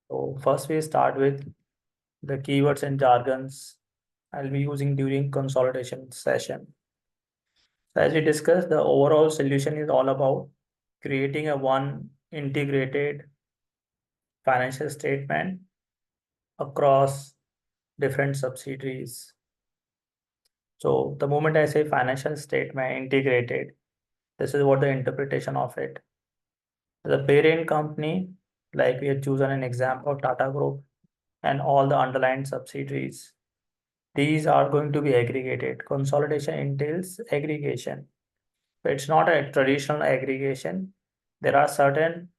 So first we start with the keywords and jargons I'll be using during consolidation session. So as we discussed, the overall solution is all about creating a one integrated financial statement across different subsidiaries. So the moment I say financial statement integrated, this is what the interpretation of it. The parent company, like we have chosen an example of Tata Group and all the underlying subsidiaries, these are going to be aggregated. Consolidation entails aggregation. But it's not a traditional aggregation. There are certain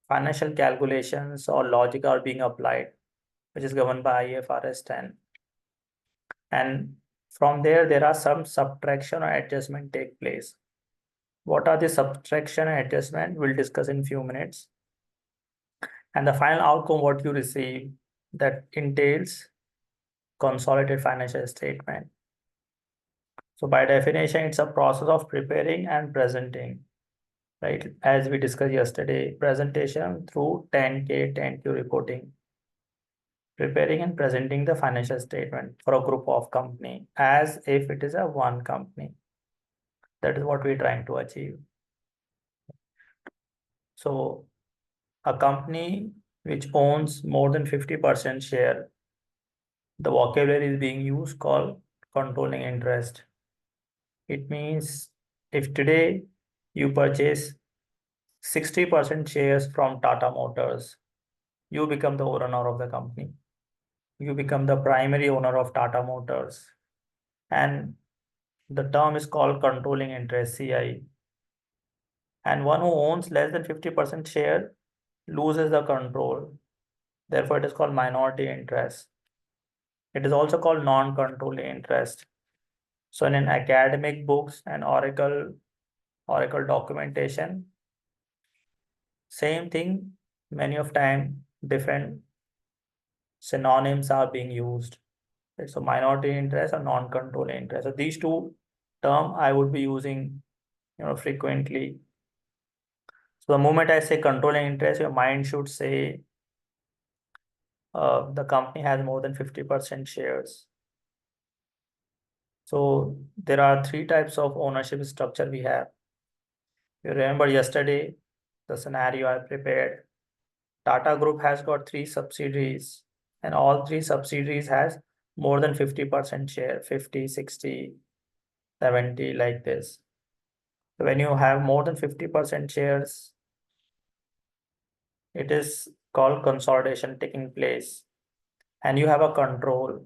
financial calculations or logic are being applied, which is governed by IFRS 10. And from there are some subtraction or adjustment take place. What are the subtraction and adjustment? We'll discuss in few minutes. And the final outcome, what you receive, that entails consolidated financial statement. So by definition, it's a process of preparing and presenting, right? As we discussed yesterday, presentation through 10K, 10Q reporting, preparing and presenting the financial statement for a group of company as if it is a one company. That is what we're trying to achieve. So a company which owns more than 50% share, the vocabulary is being used called controlling interest. It means if today you purchase 60% shares from Tata Motors, you become the owner of the company. You become the primary owner of Tata Motors. And the term is called controlling interest, CI. And one who owns less than 50% share loses the control. Therefore, it is called minority interest. It is also called non-controlling interest. So in academic books and Oracle documentation, same thing, many of time different synonyms are being used. So minority interest or non-controlling interest. So these two terms I would be using, frequently. So the moment I say controlling interest, your mind should say the company has more than 50% shares. So there are three types of ownership structure we have. You remember yesterday, the scenario I prepared. Tata Group has got 3 subsidiaries and all 3 subsidiaries has more than 50% share, 50, 60, 70 like this. So when you have more than 50% shares, it is called consolidation taking place and you have a control.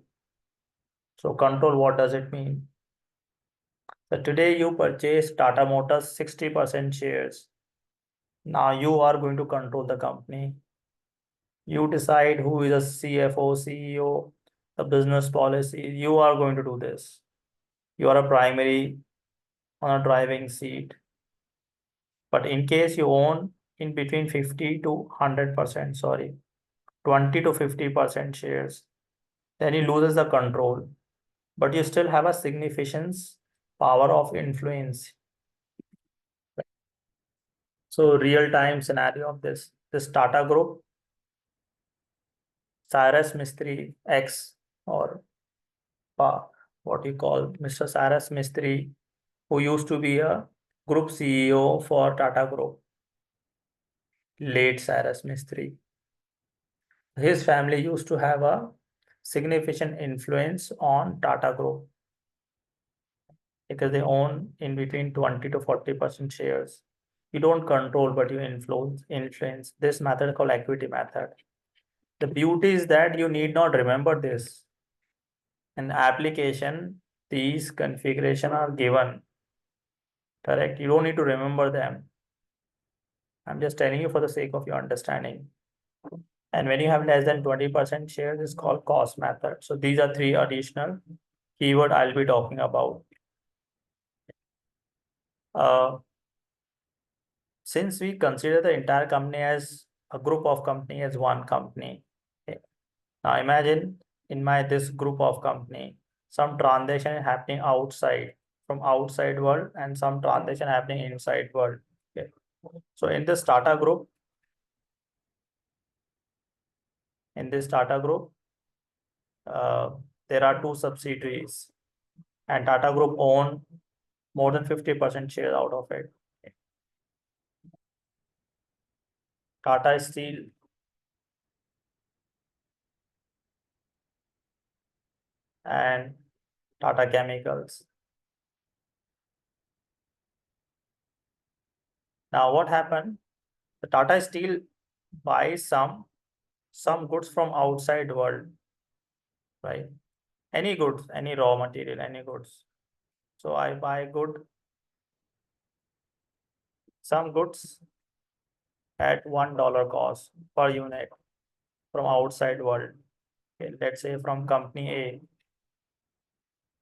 So control, what does it mean? So today you purchase Tata Motors 60% shares. Now you are going to control the company. You decide who is a CFO, CEO, the business policy. You are going to do this. You are a primary on a driving seat. But in case you own in between 50 to 100%, 20 to 50% shares, then he loses the control. But you still have a significant power of influence. So real-time scenario of this Tata Group, Cyrus Mistry X or what you call Mr. Cyrus Mistry, who used to be a group CEO for Tata Group, late Cyrus Mistry. His family used to have a significant influence on Tata Group because they own in between 20 to 40% shares. You don't control, but you influence. This method called equity method. The beauty is that you need not remember this. In application, these configuration are given. Correct? You don't need to remember them. I'm just telling you for the sake of your understanding. And when you have less than 20% shares, it's called cost method. So these are 3 additional keyword I'll be talking about. Since we consider the entire company as a group of company as one company. Okay. Now imagine in this group of company, some transaction is happening from outside world and some transaction happening inside world. Okay. So in this Tata Group, In this Tata Group, there are two subsidiaries, and Tata Group own more than 50% share out of it. Tata Steel, and Tata Chemicals. Now, what happened? The Tata Steel buys some goods from outside world, right? Any goods, any raw material, any goods. So I buy some goods at $1 cost per unit from outside world. Okay, let's say from company A.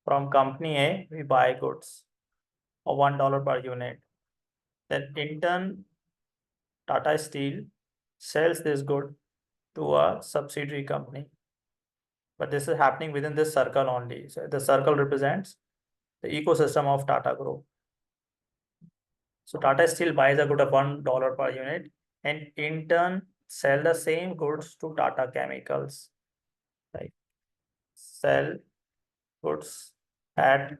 From company A, we buy goods of $1 per unit. Then in turn, Tata Steel sells this good to a subsidiary company. But this is happening within this circle only. So the circle represents the ecosystem of Tata Group. So Tata Steel buys a good of $1 per unit and in turn sell the same goods to Tata Chemicals. Right? Sell goods at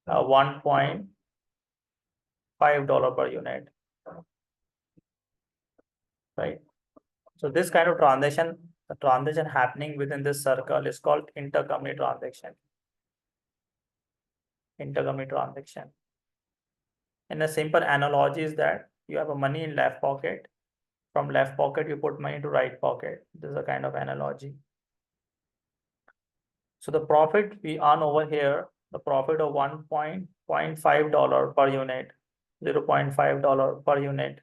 $1.5 per unit. Right? So this kind of transaction, the transaction happening within this circle is called intercompany transaction. Intercompany transaction. And a simple analogy is that you have a money in left pocket. From left pocket, you put money to right pocket. This is a kind of analogy. So the profit we earn over here, the profit of $1.5 per unit, $0.5 per unit.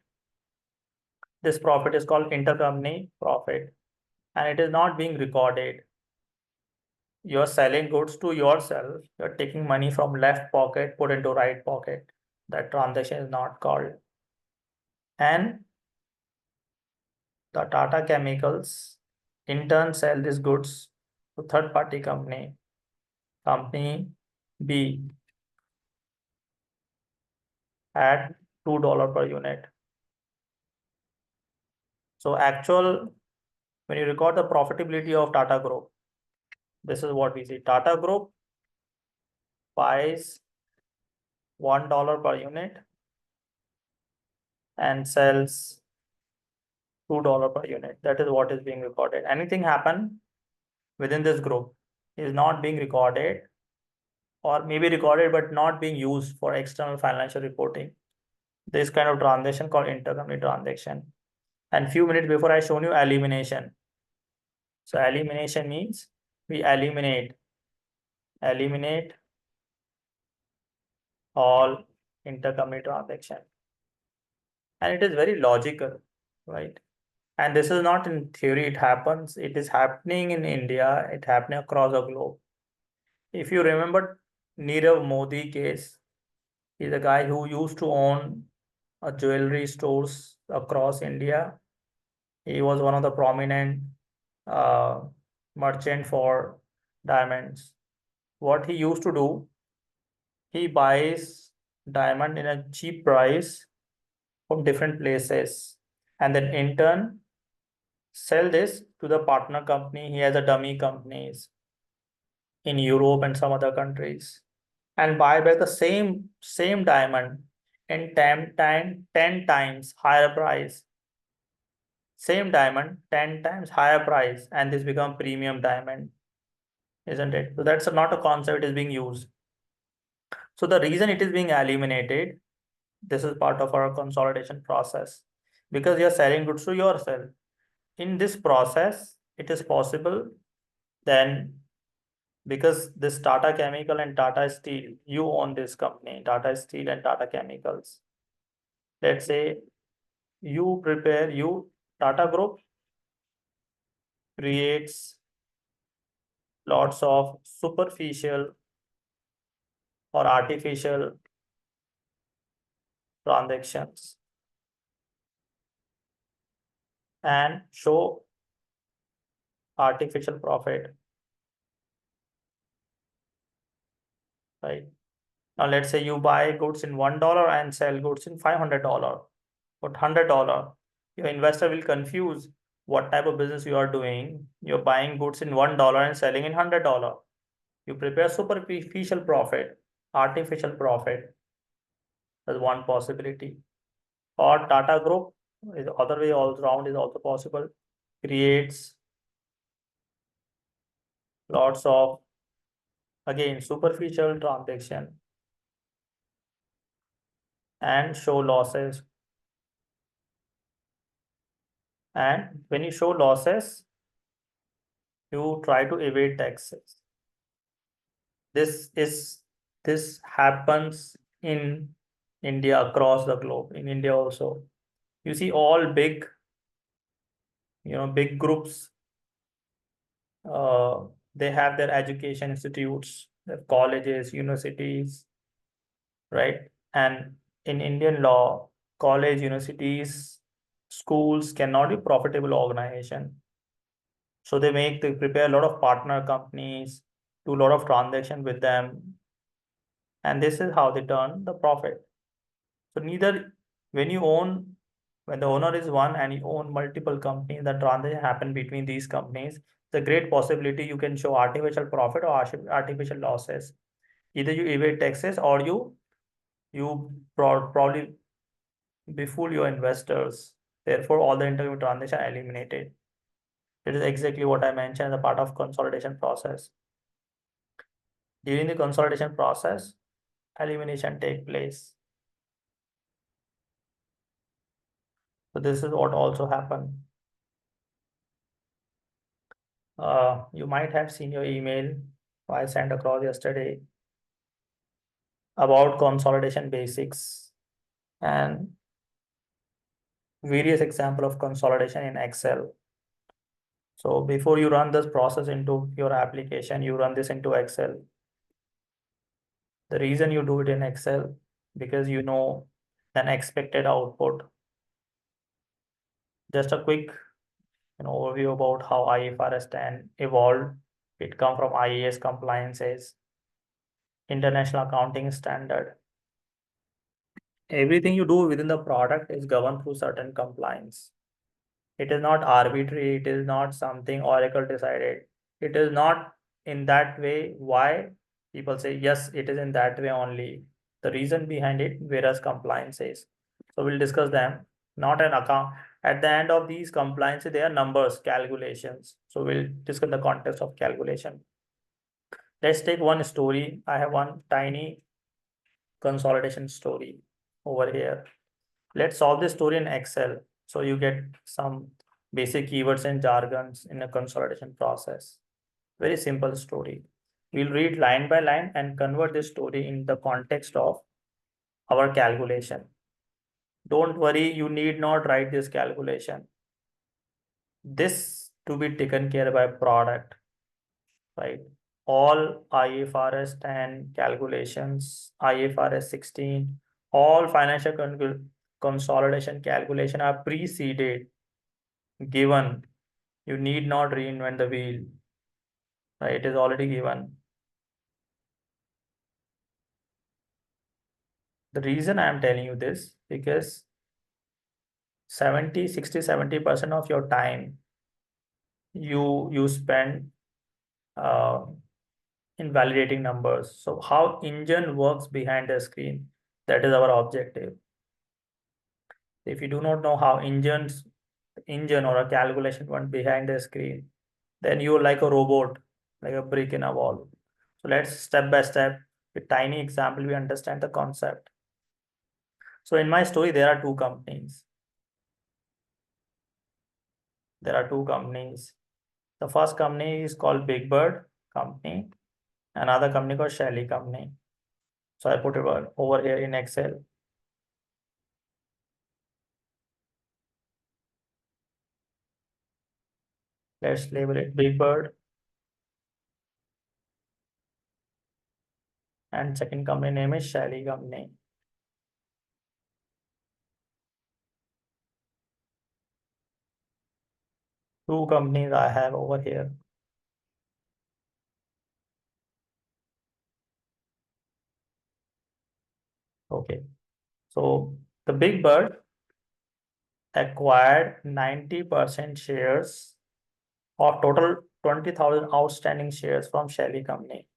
This profit is called intercompany profit, and it is not being recorded. You're selling goods to yourself. You're taking money from left pocket, put into right pocket. That transaction is not called. And the Tata Chemicals in turn sell these goods to third party company B at $2 per unit. So when you record the profitability of Tata Group, this is what we see. Tata Group buys $1 per unit and sells $2 per unit. That is what is being recorded. Anything happen within this group is not being recorded, or maybe recorded but not being used for external financial reporting. This kind of transaction called intercompany transaction. And few minutes before I shown you elimination. So elimination means we eliminate all intercompany transaction. And it is very logical, right? And this is not in theory, it happens. It is happening in India, it happening across the globe. If you remember Nirav Modi case, he's a guy who used to own a jewelry stores across India. He was one of the prominent uh, merchant for diamonds. What he used to do, he buys diamond in a cheap price from different places, and then in turn sell this to the partner company. He has a dummy companies in Europe and some other countries, and buy back the same diamond in 10 times higher price. Same diamond, 10 times higher price, and this become premium diamond, isn't it? So that's not a concept is being used. So the reason it is being eliminated, this is part of our consolidation process, because you're selling goods to yourself. In this process, it is possible then, because this Tata Chemical and Tata Steel, you own this company, Tata Steel and Tata Chemicals. Let's say Tata Group creates lots of superficial or artificial transactions and show artificial profit, right? Now let's say you buy goods in $1 and sell goods in $500, but $100. Your investor will confuse what type of business you are doing. You're buying goods in $1 and selling in $100. You prepare superficial profit, artificial profit. That's one possibility. Or Tata Group is other way all round is also possible. Creates lots of again superficial transaction and show losses. And when you show losses, you try to evade taxes. This is this happens in India, across the globe, in India also. You see all big, big groups, uh, they have their education institutes, their colleges, universities, right? And in Indian law, college, universities, schools cannot be profitable organization. So they prepare a lot of partner companies, do a lot of transaction with them, and this is how they turn the profit. So neither when you own when the owner is one and you own multiple companies, the transaction happen between these companies. The great possibility you can show artificial profit or artificial losses. Either you evade taxes or probably befool your investors. Therefore, all the interview transactions are eliminated. It is exactly what I mentioned as a part of consolidation process. During the consolidation process, elimination take place. So this is what also happened. You might have seen your email I sent across yesterday about consolidation basics and various example of consolidation in Excel. So before you run this process into your application, you run this into Excel. The reason you do it in Excel because you know an expected output. Just a quick overview about how IFRS 10 evolved. It come from IAS compliances, International Accounting Standard. Everything you do within the product is governed through certain compliance. It is not arbitrary, it is not something Oracle decided. It is not in that way. Why? People say, yes, it is in that way only. The reason behind it, whereas compliance is. So we'll discuss them. Not an account. At the end of these compliances, they are numbers, calculations. So we'll discuss the context of calculation. Let's take one story. I have one tiny consolidation story over here. Let's solve this story in Excel. So you get some basic keywords and jargons in a consolidation process. Very simple story. We'll read line by line and convert this story in the context of our calculation. Don't worry, you need not write this calculation. This to be taken care by product, right? All IFRS 10 calculations, IFRS 16, all financial consolidation calculation are preceded, given. You need not reinvent the wheel, right? It is already given. The reason I am telling you this because 70, 60, 70% of your time you spend uh, in validating numbers. So how engine works behind the screen, that is our objective. If you do not know how engine or a calculation went behind the screen, then you're like a robot, like a brick in a wall. So let's step by step with tiny example we understand the concept. So in my story there are two companies. The first company is called Big Bird company, another company called Shelly company. So I put it over here in Excel. Let's label it Big Bird, and second company name is Shelly company. Two companies I have over here. Okay. So the Big Bird acquired 90% shares of total 20,000 outstanding shares from Shelley Company.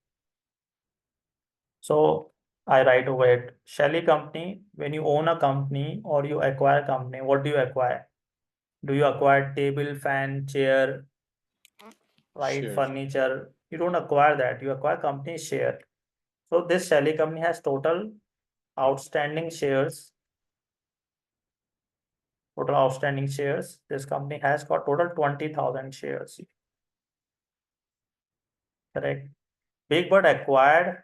So I write over it. Shelley Company, when you own a company or you acquire a company, what do you acquire? Do you acquire table, fan, chair, right? Shares. Furniture? You don't acquire that. You acquire company share. So this Shelley Company has total outstanding shares. Total outstanding shares. This company has got total 20,000 shares. Correct. Big Bird acquired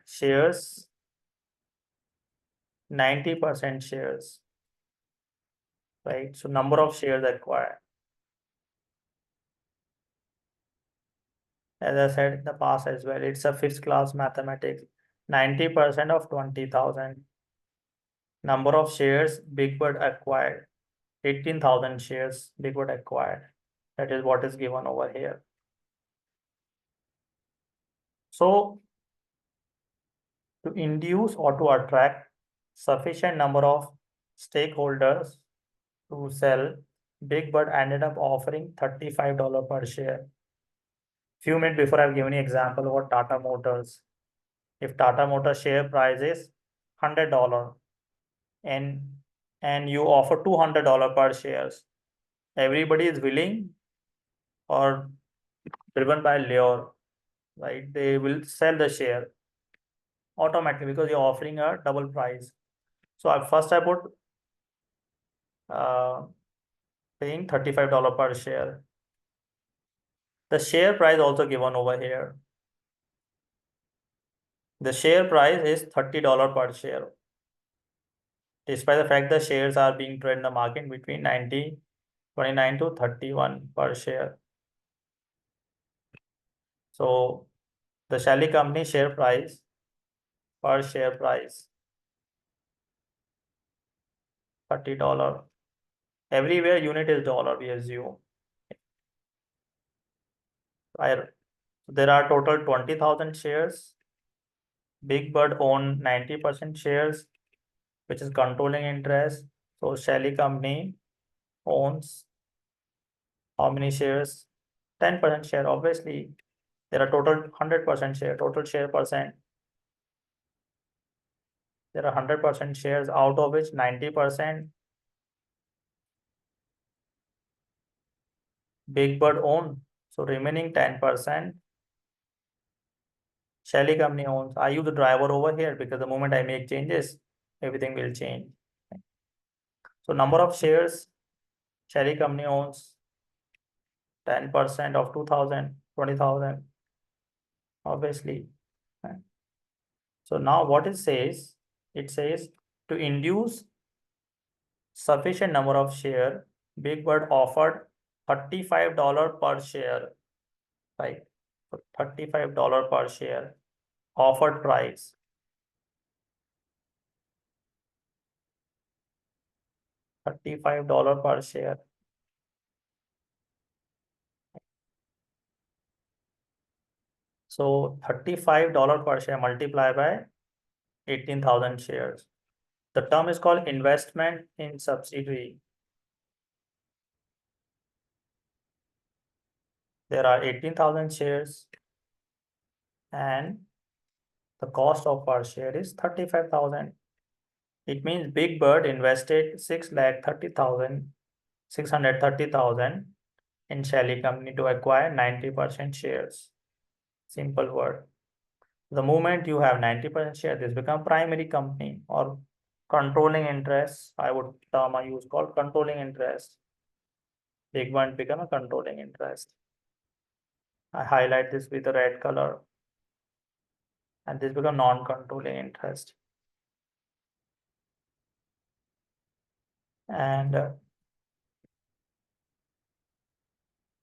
shares, 90% shares, right? So number of shares acquired. As I said in the past as well, it's a fifth class mathematics. 90% of 20,000. Number of shares Big Bird acquired. 18,000 shares Big Bird acquired. That is what is given over here. So to induce or to attract sufficient number of stakeholders to sell, Big Bird ended up offering $35 per share. Few minutes before, I've given you example about Tata Motors. If Tata Motors share price is $100 and you offer $200 per shares, everybody is willing or driven by lure, right? They will sell the share automatically because you're offering a double price. So at first I put uh, paying $35 per share. The share price also given over here. The share price is $30 per share. Despite the fact the shares are being traded in the market between 29 to 31 per share. So the Shelley Company share price per share price $30. Everywhere unit is dollar, we assume. There are total 20,000 shares. Big Bird own 90% shares, which is controlling interest. So Shelley Company owns how many shares? 10% share. Obviously, there are total 100% share, total share percent. There are 100% shares, out of which 90% Big Bird own. So remaining 10% Shelley Company owns. I use the driver over here because the moment I make changes, everything will change. So number of shares Shelley Company owns 10% of 2,000, 20,000, obviously. So now what it says to induce sufficient number of share, Big Bird offered $35 per share, right? So $35 per share offered price. $35 per share. So $35 per share multiplied by 18,000 shares. The term is called investment in subsidiary. There are 18,000 shares and the cost of per share is 35,000. It means Big Bird invested 630,000 in Shelley Company to acquire 90% shares. Simple word. The moment you have 90% share, this become primary company or controlling interest. I would term I use called controlling interest. Big Bird become a controlling interest. I highlight this with a red color, and this become non-controlling interest. And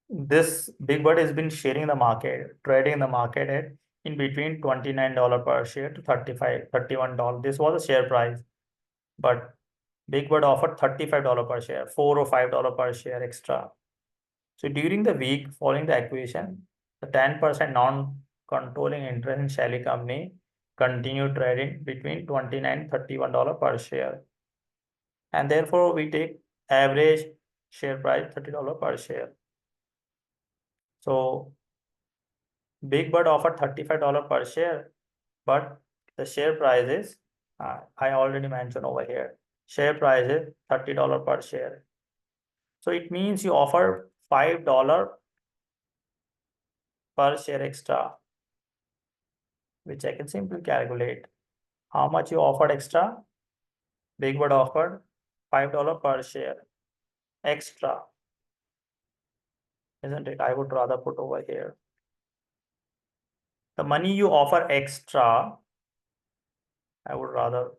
this Big Bird has been sharing the market, trading the market at in between $29 per share to $31. This was the share price, but Big Bird offered $35 per share, $4 or $5 per share extra. So during the week following the acquisition, the 10% non-controlling interest in Shelley Company continue trading between $29 and $31 per share. And therefore, we take average share price $30 per share. So Big Bird offered $35 per share, but the share price is, I already mentioned over here, share price is $30 per share. So it means you offer $5 per share extra, which I can simply calculate. How much you offered extra? Big Bird offered $5 per share extra, isn't it? I would rather put over here. The money you offer extra, I would rather,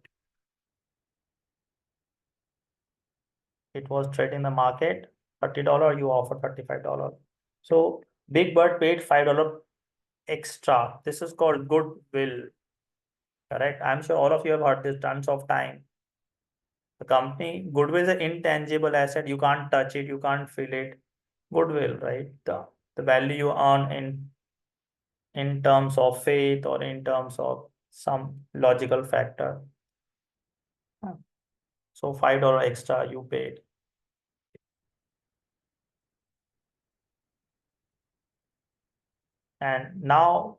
it was traded in the market, $30, you offer $35. So Big Bird paid $5 extra. This is called goodwill, correct? I'm sure all of you have heard this tons of time. The company, goodwill is an intangible asset. You can't touch it, you can't feel it. Goodwill, right? The value you earn in terms of faith or in terms of some logical factor. So $5 extra you paid. And now,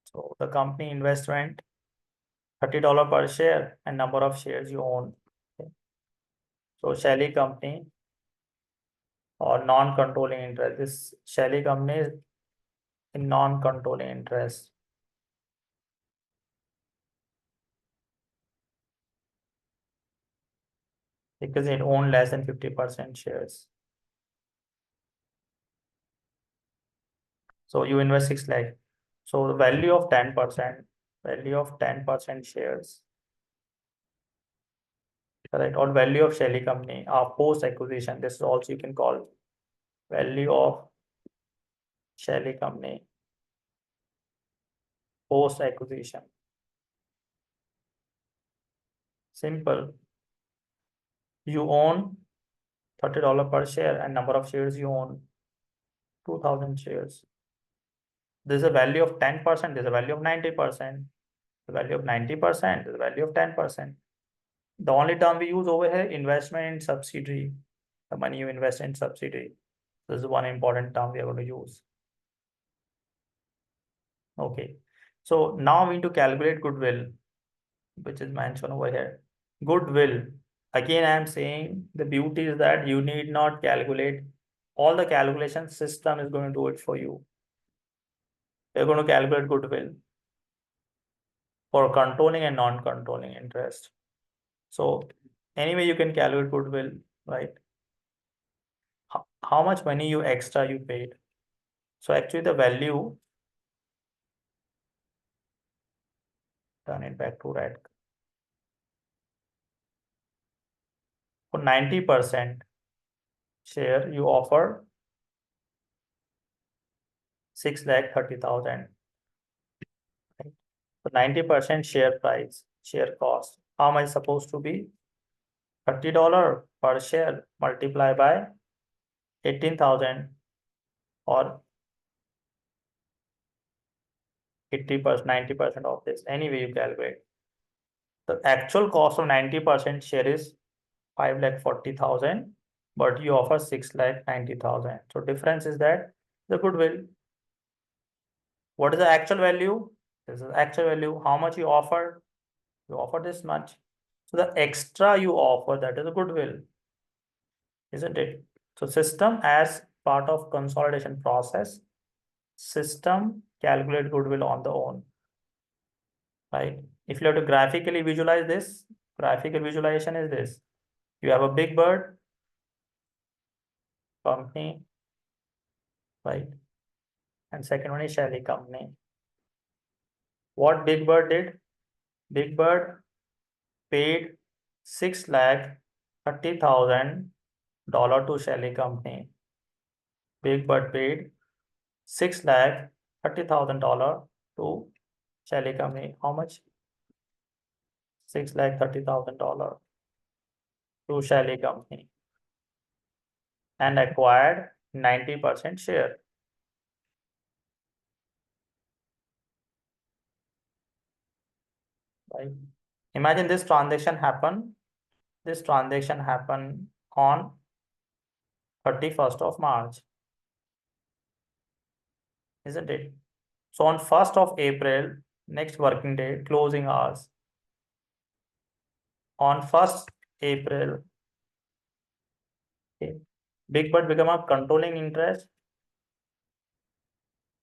so the company investment $30 per share and number of shares you own. Okay. So Shelly company or non-controlling interest. This Shelly company is in non-controlling interest. Because it owned less than 50% shares. So you invest 6 lakh. So the value of 10% shares, correct? Or value of Shelly company post acquisition. This is also you can call value of Shelly company post acquisition. Simple. You own $30 per share and number of shares you own 2000 shares. There's a value of 10%, there's a value of 90%, the value of 90%, the value of 10%. The only term we use over here, investment in subsidiary, the money you invest in subsidiary. This is one important term we are going to use. Okay, so now we need to calculate goodwill, which is mentioned over here. Goodwill, again, I am saying the beauty is that you need not calculate all the calculation, system is going to do it for you. You're going to calculate goodwill for controlling and non-controlling interest. So anyway, you can calculate goodwill, right? How much money you extra you paid. So actually the value, turn it back to red. For 90% share, you offer 6,30,000. Right? So 90% share price, share cost. How much supposed to be? $30 per share multiplied by 18,000 or 80%, 90% of this. Anyway, you calculate. The actual cost of 90% share is 5,40,000, but you offer 6,90,000. So difference is that the goodwill. What is the actual value? This is actual value. How much you offer? You offer this much. So the extra you offer, that is a goodwill, isn't it? So system as part of consolidation process, system calculate goodwill on the own, right? If you have to graphically visualize this, graphical visualization is this. You have a Big Bird company, right? And second one is Shelly company. What Big Bird did? Big Bird paid $6,30,000 to Shelly company. Big Bird paid $6,30,000 to Shelly company. How much? $6,30,000 to Shelly company and acquired 90% share. right? Imagine this transaction happen. This transaction happen on 31st of March, isn't it? So on 1st of April, next working day, closing hours. On 1st April, okay, Big Bird become a controlling interest.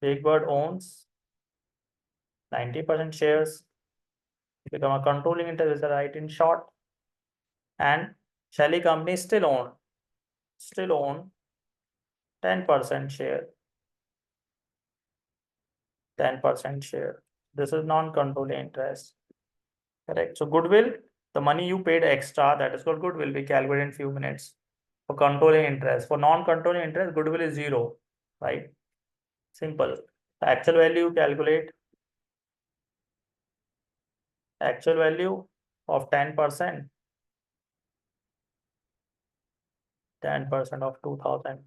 Big Bird owns 90% shares, become a controlling interest is the right in short, and Shelly company still own 10% share, 10% share. This is non-controlling interest, correct? So goodwill, the money you paid extra, that is called goodwill, we calculate in few minutes. For controlling interest, for non-controlling interest, goodwill is zero, right? Simple. The actual value calculate, actual value of 10%, 10% of 2000,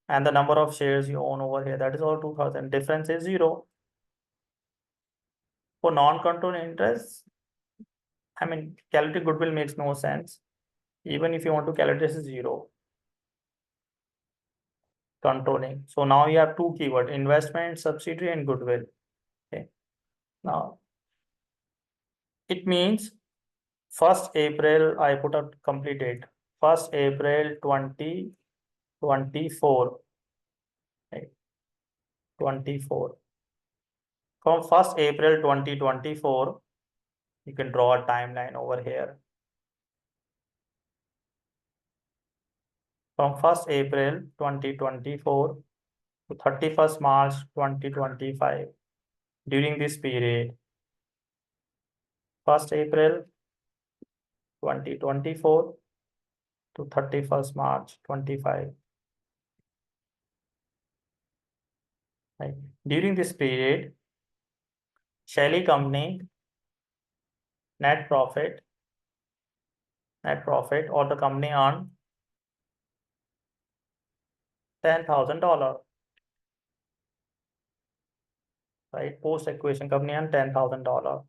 and the number of shares you own over here, that is all 2000. Difference is zero. For non-controlling interest, I mean, calculate goodwill makes no sense. Even if you want to calculate, this is zero. Controlling. So now you have two keywords: investment, subsidiary, and goodwill. Okay. Now it means 1st April, I put a complete date. 1st April 2024. Right? 24. From 1st April 2024, you can draw a timeline over here. From 1st April 2024 to 31st March 2025. During this period, 1st April 2024 to 31st March 25. Right. During this period, Shelly company net profit or the company earned $10,000. Right, post acquisition company earned $10,000.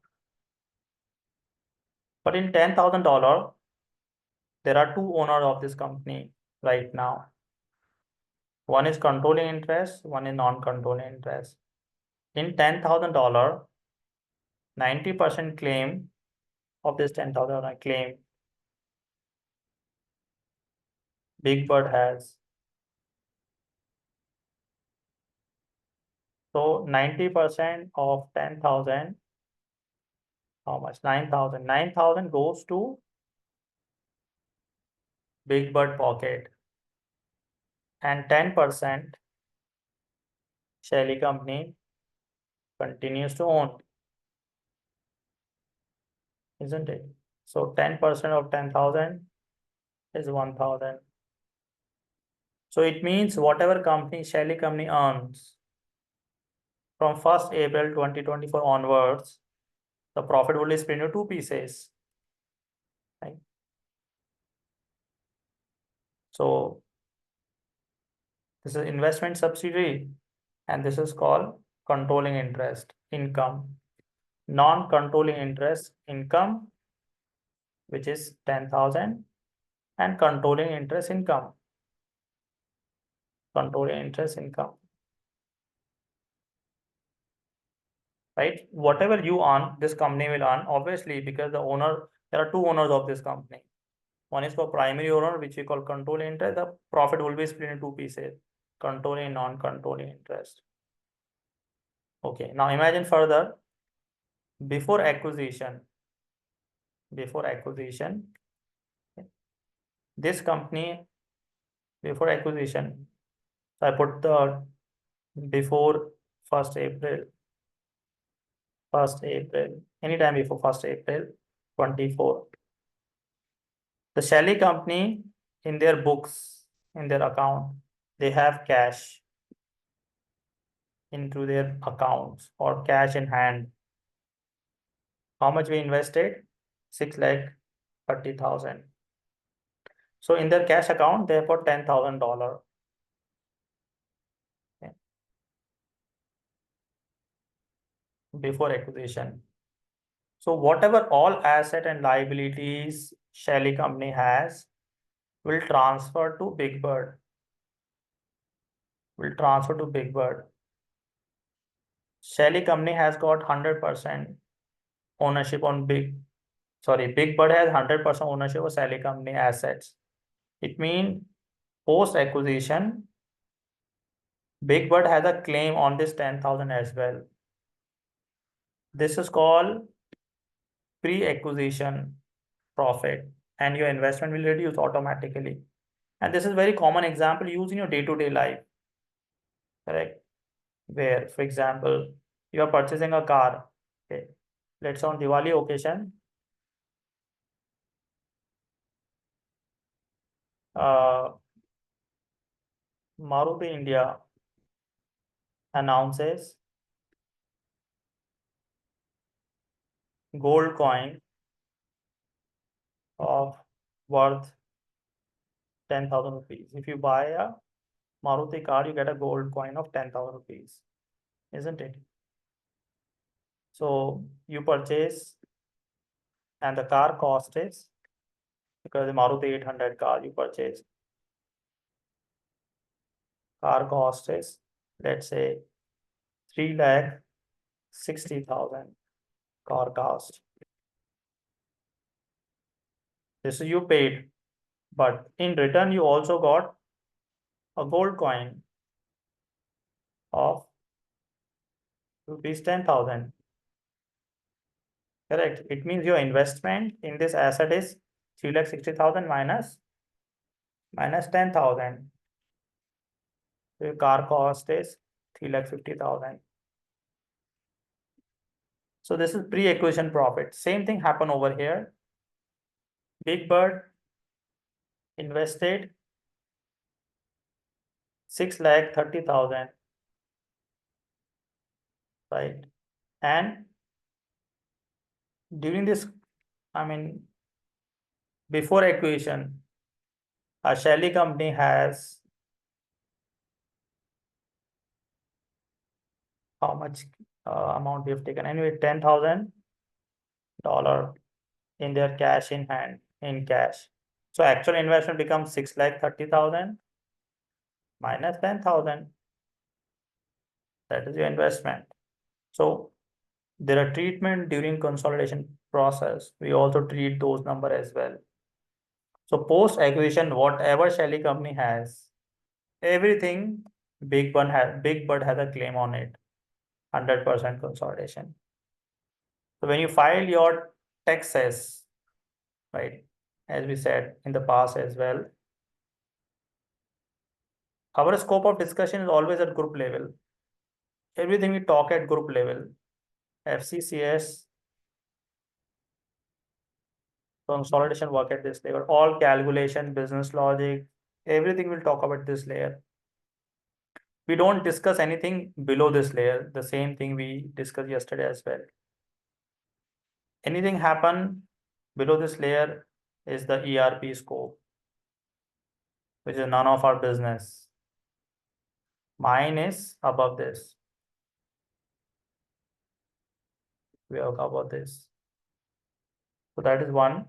But in $10,000, there are two owners of this company right now. One is controlling interest, one is non-controlling interest. In $10,000, 90% claim of this $10,000 claim Big Bird has. So 90% of 10,000, how much? 9,000. 9,000 goes to Big Bird pocket, and 10% Shelly company continues to own, isn't it? So 10% of 10,000 is 1,000. So it means whatever company Shelly company earns from 1st April 2024 onwards, the profit will be split into two pieces. Right? So this is investment subsidiary, and this is called controlling interest income. Non-controlling interest income, which is 10,000, and controlling interest income. Controlling interest income. Right? Whatever you earn, this company will earn, obviously, because there are two owners of this company. One is for primary owner, which we call controlling interest. The profit will be split in two pieces: controlling and non-controlling interest. Okay, now imagine further, before acquisition, this company, before acquisition, so I put the before 1st April, anytime before 1st April 24. The Shelly company, in their books, in their account, they have cash into their accounts or cash in hand. How much we invested? 6,30,000. So in their cash account, they have got $10,000. Okay. Before acquisition. So whatever all asset and liabilities Shelly company has will transfer to Big Bird. Will transfer to Big Bird. Shelly company has got 100% ownership on Big Bird has 100% ownership of Shelly company assets. It means post acquisition, Big Bird has a claim on this 10,000 as well. This is called pre-acquisition profit, and your investment will reduce automatically. And this is very common example used in your day-to-day life, correct? Where, for example, you are purchasing a car. Okay, let's say on Diwali occasion, uh, Maruti India announces gold coin of worth 10,000 rupees. If you buy a Maruti car, you get a gold coin of 10,000 rupees, isn't it? So you purchase, and the car cost is, because the Maruti 800 car you purchase, car cost is, let's say, 3,60,000 car cost. This is you paid, but in return you also got a gold coin of rupees 10,000. Correct. It means your investment in this asset is 3,60,000 minus 10,000. So your car cost is 3,50,000. So this is pre-acquisition profit. Same thing happened over here. Big Bird invested 6,30,000, right? And during this, I mean, before acquisition, a Shelly company has how much amount we have taken? Anyway, $10,000 in their cash in hand, in cash. So actual investment becomes 6,30,000 minus 10,000. That is your investment. So there are treatment during consolidation process. We also treat those number as well. So post acquisition, whatever Shelly company has, everything Big Bird has a claim on it. 100% consolidation. So when you file your taxes, right, as we said in the past as well, our scope of discussion is always at group level. Everything we talk at group level. FCCS consolidation work at this level. All calculation, business logic, everything we'll talk about this layer. We don't discuss anything below this layer. The same thing we discussed yesterday as well. Anything happen below this layer is the ERP scope, which is none of our business. Mine is above this. We have covered this. So that is one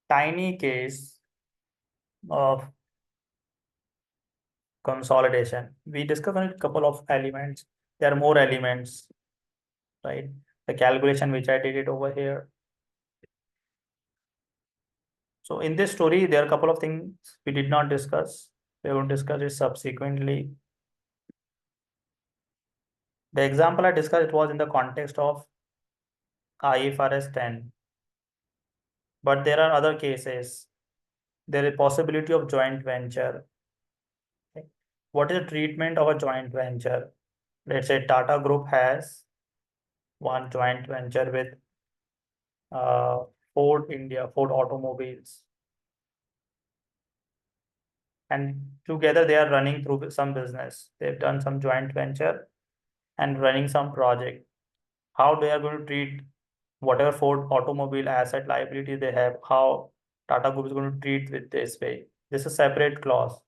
tiny case of consolidation. We discussed on a couple of elements. There are more elements, right? The calculation which I did it over here. So in this story, there are a couple of things we did not discuss. We will discuss it subsequently. The example I discussed, it was in the context of IFRS 10. But there are other cases. There is possibility of joint venture. Okay. What is the treatment of a joint venture? Let's say Tata Group has one joint venture with uh, Ford Automobiles. And together they are running through some business. They've done some joint venture and running some project. How they are going to treat whatever Ford automobile asset liability they have, how Tata Group is going to treat with this way. This is a separate clause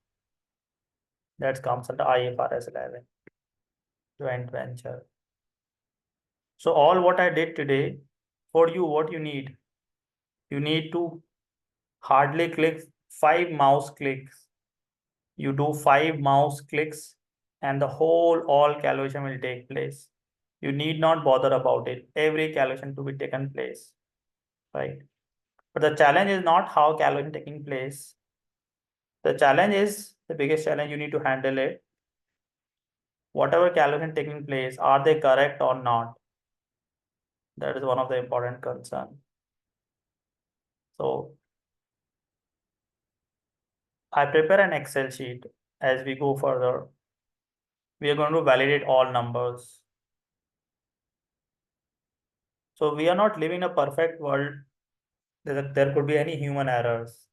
that comes under IFRS 11, joint venture. So all what I did today, For you, what you need? You need to hardly click 5 mouse clicks. You do 5 mouse clicks and the whole all calculation will take place. You need not bother about it. Every calculation to be taken place, right? But the challenge is not how calculation taking place. The challenge is the biggest challenge you need to handle it. Whatever calculation taking place, are they correct or not? That is one of the important concern. So I prepare an Excel sheet as we go further. We are going to validate all numbers. So we are not living in a perfect world. There could be any human errors.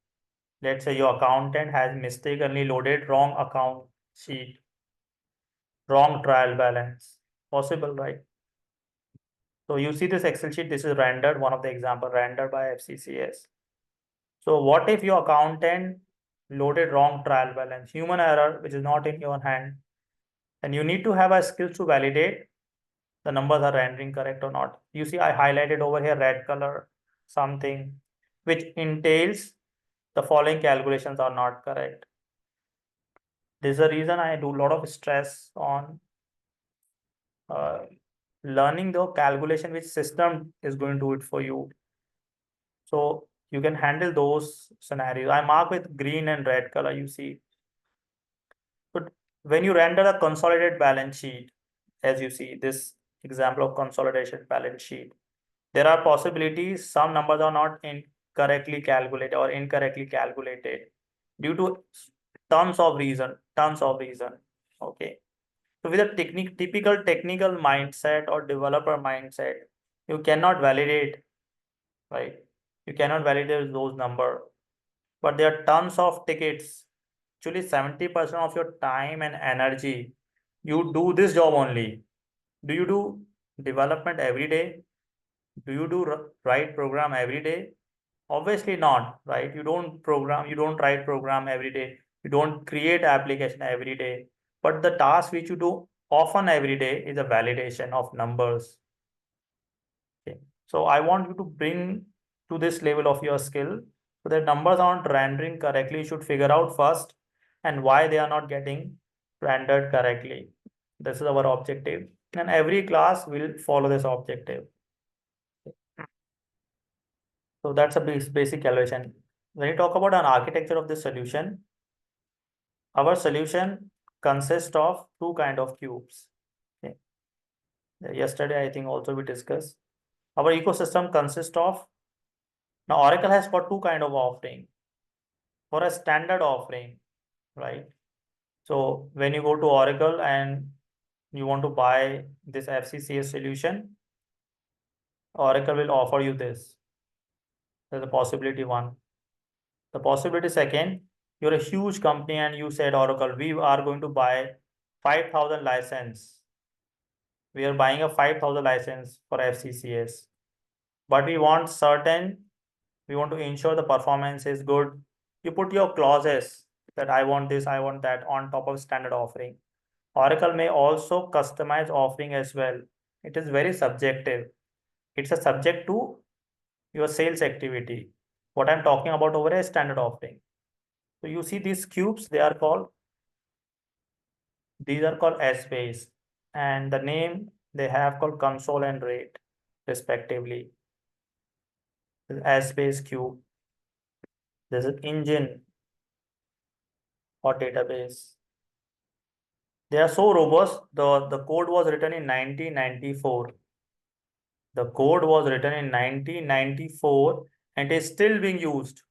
Let's say your accountant has mistakenly loaded wrong account sheet, wrong trial balance. Possible, right? So you see this Excel sheet, this is rendered, one of the example rendered by FCCS. So what if your accountant loaded wrong trial balance, human error, which is not in your hand, and you need to have a skill to validate the numbers are rendering correct or not. You see, I highlighted over here red color, something which entails the following calculations are not correct. This is the reason I do a lot of stress on uh, learning the calculation which system is going to do it for you. So you can handle those scenarios. I mark with green and red color, you see. But when you render a consolidated balance sheet, as you see this example of consolidation balance sheet, there are possibilities some numbers are not incorrectly calculated or incorrectly calculated due to tons of reason. Okay. So with a typical technical mindset or developer mindset, you cannot validate, right? You cannot validate those number, but there are tons of tickets. Actually, 70% of your time and energy, you do this job only. Do you do development every day? Do you do write program every day? Obviously not, right? You don't write program every day. You don't create application every day. But the task which you do often every day is a validation of numbers. Okay. So I want you to bring to this level of your skill so that numbers aren't rendering correctly. You should figure out first and why they are not getting rendered correctly. This is our objective. And every class will follow this objective. So that's a basic calculation. When you talk about an architecture of the solution, our solution consists of two kind of cubes. Okay. Yesterday, I think also we discussed. Our ecosystem consists of, now Oracle has got two kind of offering. For a standard offering, right? So when you go to Oracle and you want to buy this FCCS solution, Oracle will offer you this. There's a possibility one. The possibility second, you're a huge company and you said, Oracle, we are going to buy 5,000 license. We are buying a 5,000 license for FCCS, but we want to ensure the performance is good. You put your clauses that I want this, I want that on top of standard offering. Oracle may also customize offering as well. It is very subjective. It's a subject to your sales activity. What I'm talking about over here is standard offering. So you see these cubes, these are called S-base, and the name they have called console and rate respectively. S-base cube. This is engine or database. They are so robust. The code was written in 1994. The code was written in 1994 and is still being used.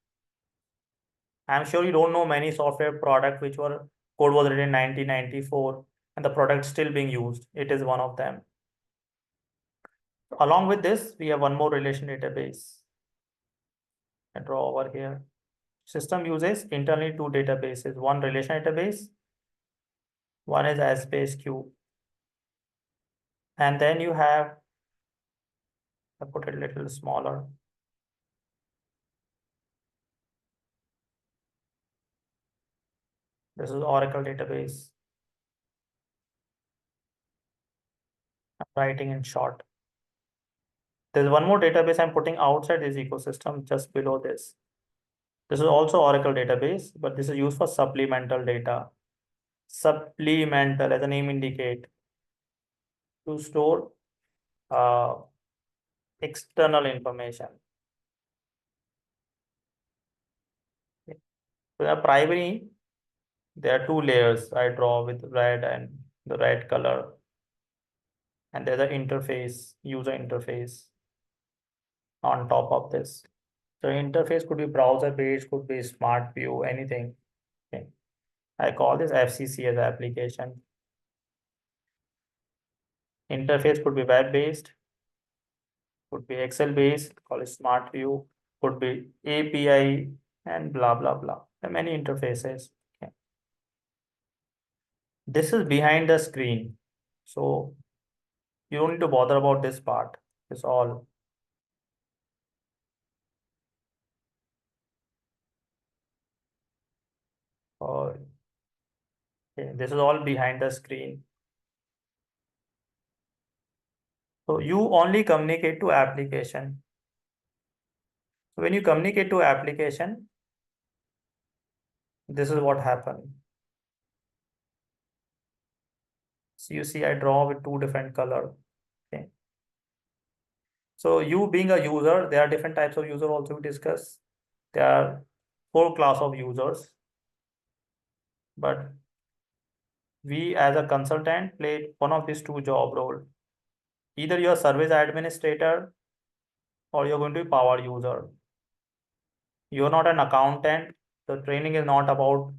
I'm sure you don't know many software product which were code was written in 1994 and the product still being used. It is one of them. Along with this, we have one more relation database. I draw over here. System uses internally two databases. One relation database, one is S-base queue. And then you have, I put it a little smaller. This is Oracle database. I'm writing in short. There's one more database I'm putting outside this ecosystem just below this. This is also Oracle database, but this is used for supplemental data. Supplemental, as the name indicate, to store uh, external information. Okay. So the primary, there are two layers I draw with red and the red color, and there's an interface, user interface on top of this. So interface could be browser based, could be smart view, anything. Okay. I call this FCC as application. Interface could be web based, could be Excel based, call it smart view, could be API and blah blah blah. There are many interfaces. Okay. This is behind the screen. So you don't need to bother about this part. It's all. Okay. This is all behind the screen. So you only communicate to application. So when you communicate to application, this is what happened. So you see, I draw with two different color. Okay. So you being a user, there are different types of user also we discuss. There are four class of users, but we as a consultant play one of these two job role. Either you're a service administrator or you're going to be power user. You're not an accountant. The training is not about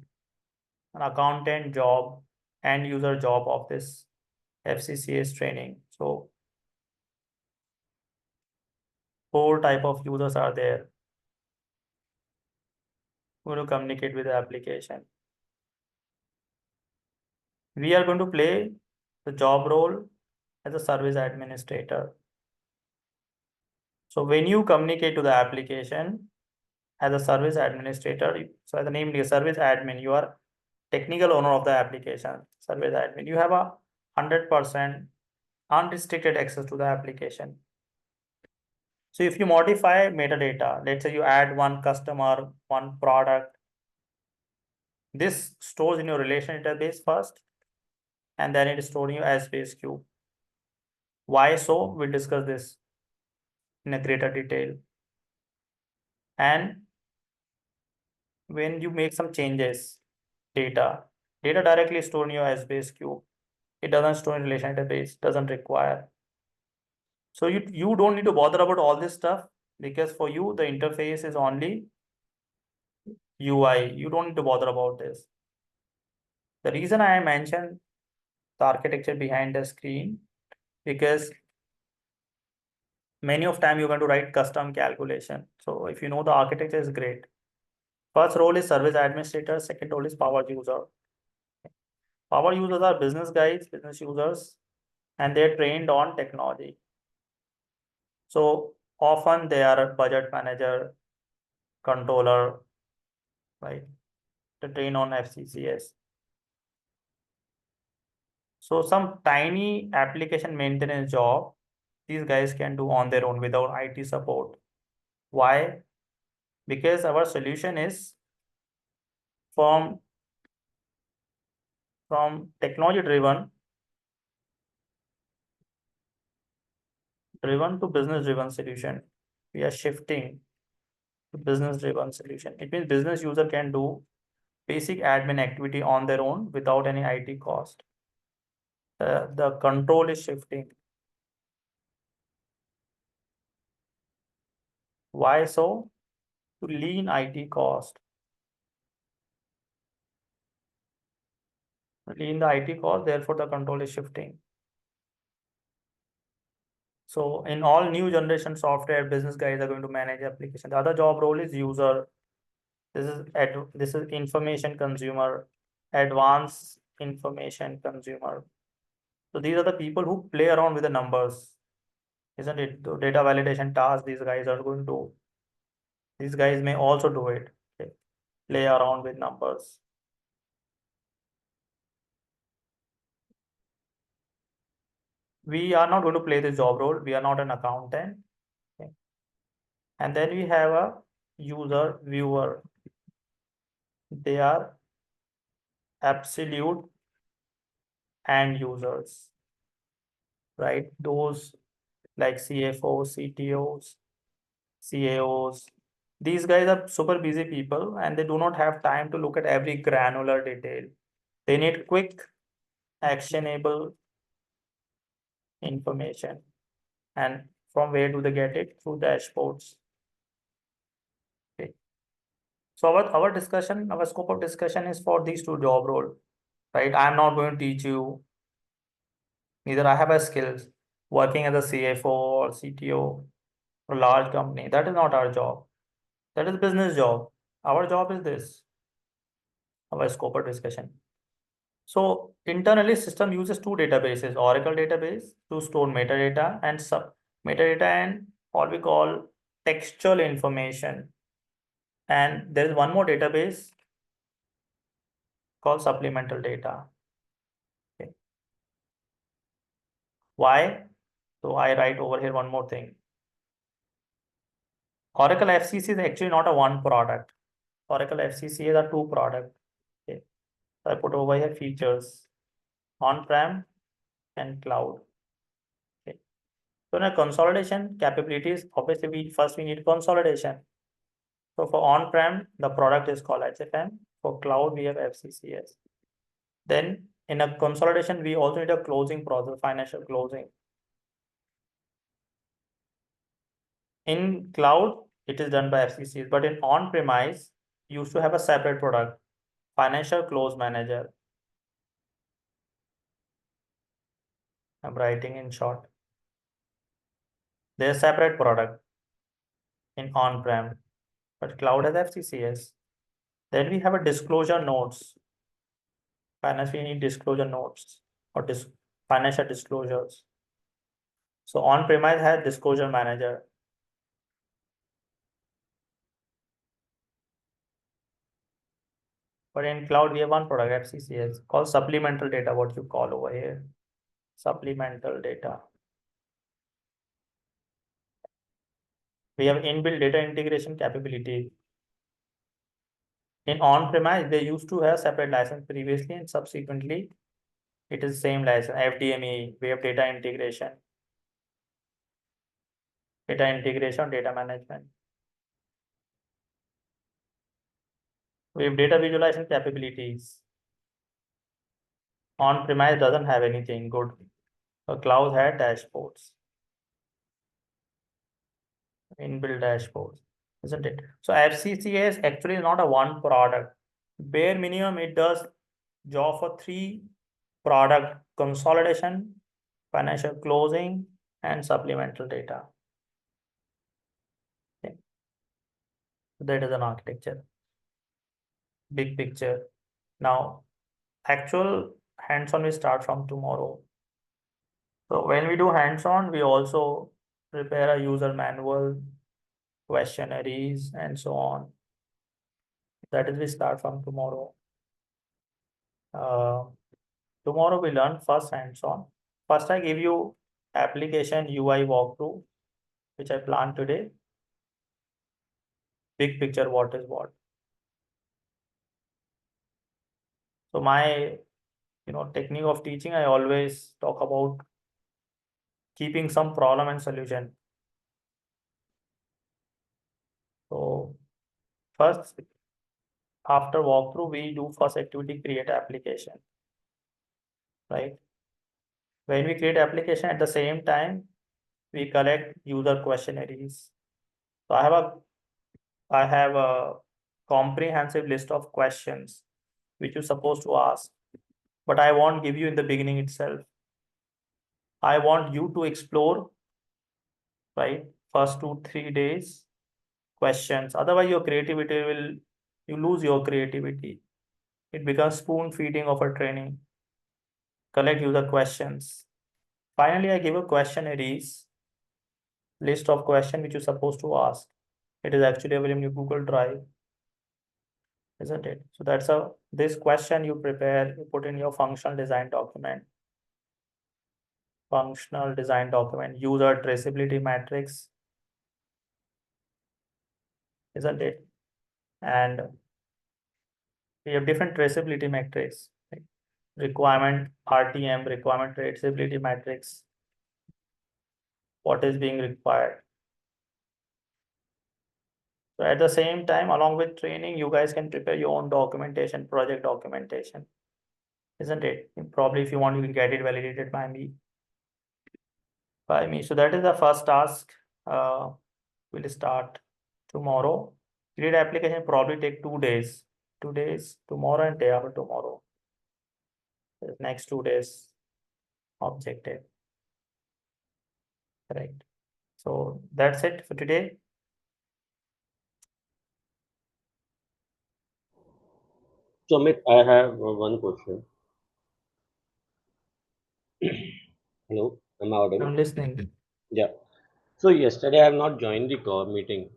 an accountant job, end user job of this FCCS training. So four type of users are there who will communicate with the application. We are going to play the job role as a service administrator. So when you communicate to the application as a service administrator, so as the name is service admin, you are technical owner of the application, service admin. You have a 100% unrestricted access to the application. So if you modify metadata, let's say you add one customer, one product, this stores in your relation database first, and then it is stored in your Sbase queue. Why so? We'll discuss this in a greater detail. And when you make some changes, data directly stored in your Sbase queue. It doesn't store in relation database, doesn't require. So you don't need to bother about all this stuff because for you, the interface is only UI. You don't need to bother about this. The reason I mentioned the architecture behind the screen, because many of time you're going to write custom calculation. So if you know the architecture is great. First role is service administrator, second role is power user. Power users are business guys, business users, and they're trained on technology. So often they are a budget manager, controller, right? To train on FCCS. So some tiny application maintenance job, these guys can do on their own without IT support. Why? Because our solution is from technology driven to business driven solution. We are shifting to business driven solution. It means business user can do basic admin activity on their own without any IT cost. The control is shifting. Why so? To lean IT cost. Lean the IT cost, therefore the control is shifting. So in all new generation software, business guys are going to manage application. The other job role is user. This is information consumer, advanced information consumer. So these are the people who play around with the numbers, isn't it? The data validation task these guys are going to. These guys may also do it. Okay. Play around with numbers. We are not going to play this job role. We are not an accountant. And then we have a user viewer. They are absolute end users, right? Those like CFOs, CTOs, CAOs. These guys are super busy people and they do not have time to look at every granular detail. They need quick, actionable information. And from where do they get it? Through dashboards. Okay. So our discussion, our scope of discussion is for these two job roles, right? I'm not going to teach you, neither I have a skills working as a CFO or CTO for a large company. That is not our job. That is business job. Our job is this, our scope of discussion. So internally, system uses two databases, Oracle database to store metadata and sub metadata and what we call textual information. And there is one more database called supplemental data. Okay. Why? So I write over here one more thing. Oracle FCC is actually not a one product. Oracle FCC is a two product. Okay. So I put over here features, on-prem and cloud. Okay. So in a consolidation capabilities, obviously we need consolidation. So for on-prem, the product is called HFM. For cloud, we have FCCS. Then in a consolidation, we also need a closing process, financial closing. In cloud, it is done by FCCs, but in on-premise, you used to have a separate product, financial close manager. I'm writing in short. There's a separate product in on-prem, but cloud has FCCS. Then we have a disclosure notes. Finance, we need disclosure notes or financial disclosures. So on-premise has disclosure manager. But in cloud, we have one product, FCCS, called supplemental data, what you call over here. Supplemental data. We have inbuilt data integration capability. In on-premise, they used to have separate license previously and subsequently it is same license, FDME, we have data integration, data management. We have data visualization capabilities. On-premise doesn't have anything good. A cloud had dashboards, inbuilt dashboards, isn't it? So FCCS actually is not a one product. Bare minimum, it does job for three product: consolidation, financial closing, and supplemental data. Okay. That is an architecture, big picture. Now, actual hands-on we start from tomorrow. So when we do hands-on, we also prepare a user manual, questionnaires, and so on. That is we start from tomorrow. Tomorrow we learn first hands-on. First, I give you application UI walkthrough, which I planned today. Big picture, what is what. So my technique of teaching, I always talk about keeping some problem and solution. So first, after walkthrough, we do first activity, create application, right? When we create application at the same time, we collect user questionnaires. So I have a comprehensive list of questions which you're supposed to ask, but I won't give you in the beginning itself. I want you to explore, right? First 2-3 days questions. Otherwise, you lose your creativity. It becomes spoon feeding of a training. Collect user questions. Finally, I give a questionnaires list of questions which you're supposed to ask. It is actually available in your Google Drive, isn't it? So that's this question you prepare, you put in your functional design document. Functional design document, user traceability matrix. isn't it? And we have different traceability metrics, like requirement RTM, requirement traceability matrix, what is being required. So at the same time, along with training, you guys can prepare your own documentation, project documentation, isn't it? Probably if you want, you can get it validated by me. So that is the first task. We'll start tomorrow. Create application probably take 2 days. 2 days, tomorrow and day after tomorrow. The next 2 days objective. Right. So that's it for today. So, Amit, I have one question. Hello, am I audible? I'm listening. Yeah. So yesterday I have not joined the core meeting.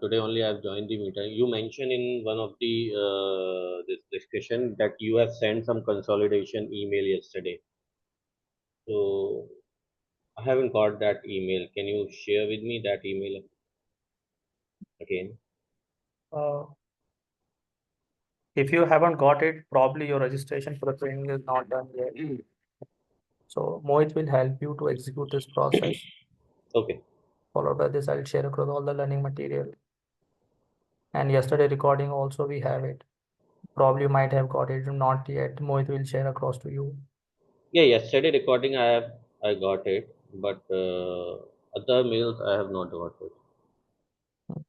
Today only I have joined the meeting. You mentioned in one of the this discussion that you have sent some consolidation email yesterday. So I haven't got that email. Can you share with me that email again? Uh, if you haven't got it, probably your registration for the training is not done yet. So Mohit will help you to execute this process. Okay. Followed by this, I'll share across all the learning material. And yesterday recording also we have it. Probably you might have got it, not yet. Mohit will share across to you. Yeah, yesterday recording I got it, but other mails I have not got it.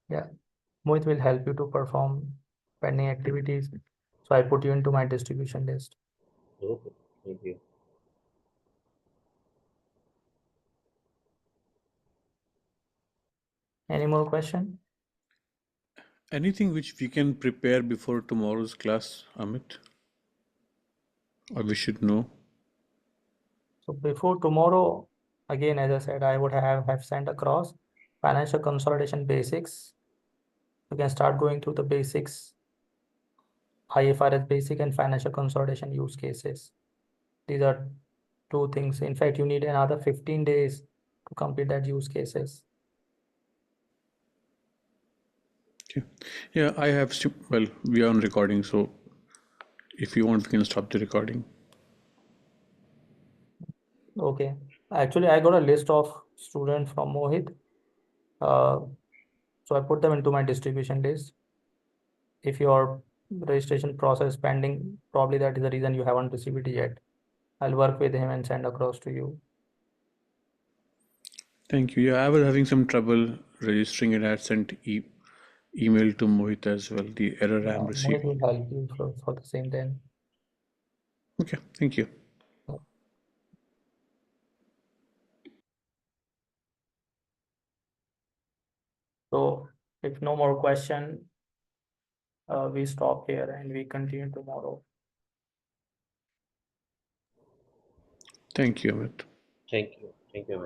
Yeah, Mohit will help you to perform pending activities. So I put you into my distribution list. Okay. Thank you. Any more question? Anything which we can prepare before tomorrow's class, Amit? Or we should know? So before tomorrow, again, as I said, I would have sent across financial consolidation basics. You can start going through the basics, IFRS basic and financial consolidation use cases. These are two things. In fact, you need another 15 days to complete that use cases. Okay. Yeah, I have. Well, we are on recording, so if you want, we can stop the recording. Okay. Actually, I got a list of students from Mohit. So I put them into my distribution list. If your registration process pending, probably that is the reason you haven't received it yet. I'll work with him and send across to you. Thank you. Yeah, I was having some trouble registering it. I had sent email to Mohit as well, the error I am Mohit receiving. will help you for the same then. Okay, thank you. So if no more question, we stop here and we continue tomorrow. Thank you, Amit. Thank you. Thank you.